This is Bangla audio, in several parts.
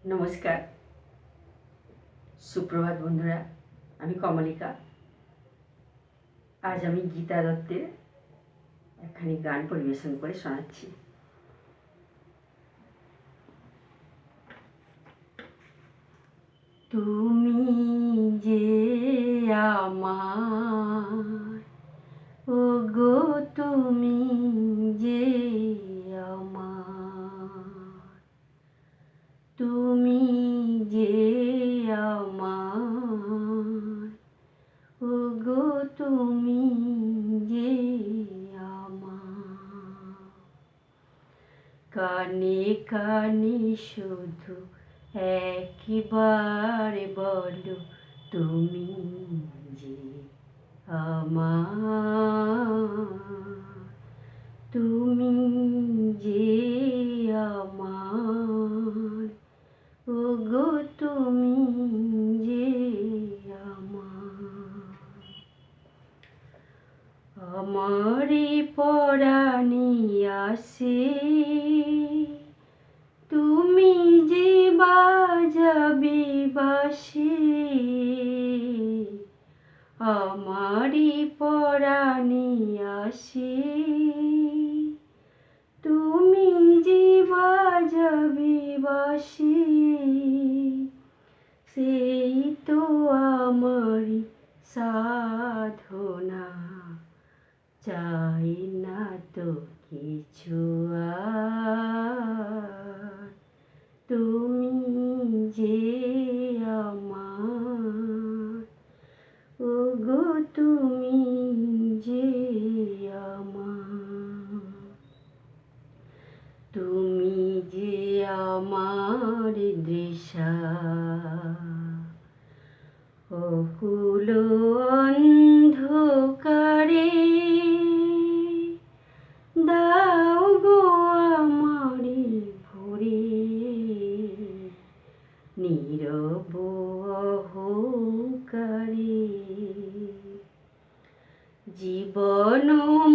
নমস্কার, সুপ্রভাত বন্ধুরা। আমি কমলিকা। আজ আমি গীতা দত্তের একখানি গান পরিবেশন করে শোনাচ্ছি। তুমি যে আমার, ও গো তুমি যে আমার, তুমি যে আমার, ও গো তুমি যে আমার। কানে কানে শুধু একবার বলো তুমি যে আমার, তুমি যে আমার, ও গো তুমি যে আমারে পরাণে আসে, তুমি যে বাজাবে বাঁশি। আমারে পরাণে আসে, তুমি যে বাজাবে বাঁশি। সেই তো আমারি সাধনা, চাই না তো কিছু আর। তুমি যে আমার, ও গো তুমি যে আমার, তুমি যে আমার দিশা, অকুল অন্ধকারে দাও গো আমারে ভরে, নীরব অহংকারে। জীবন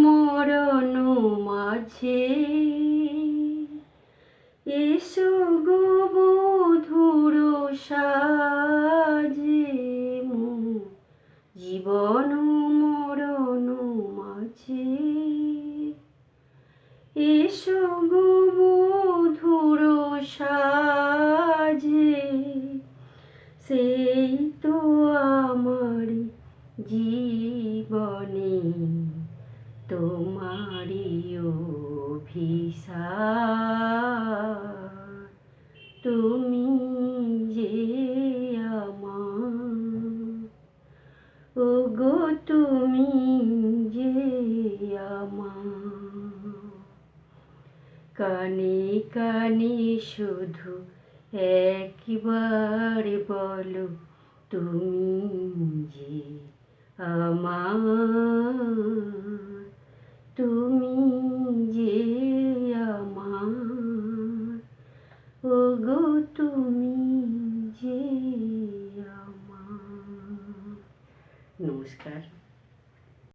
মরণ মাঝে এসো গো বধুর সাজে, জীবন মরণ মাঝে এসো গো বধুর সাজে। সেই তো আমারি জীবনে তোমারি অভিসার। তুমি যে আমার, ও গো তুমি যে আমার। কানে কানে শুধু একবার বলো তুমি যে আমার, তুমি যে আমার, ও গো তুমি যে আমার। নমস্কার।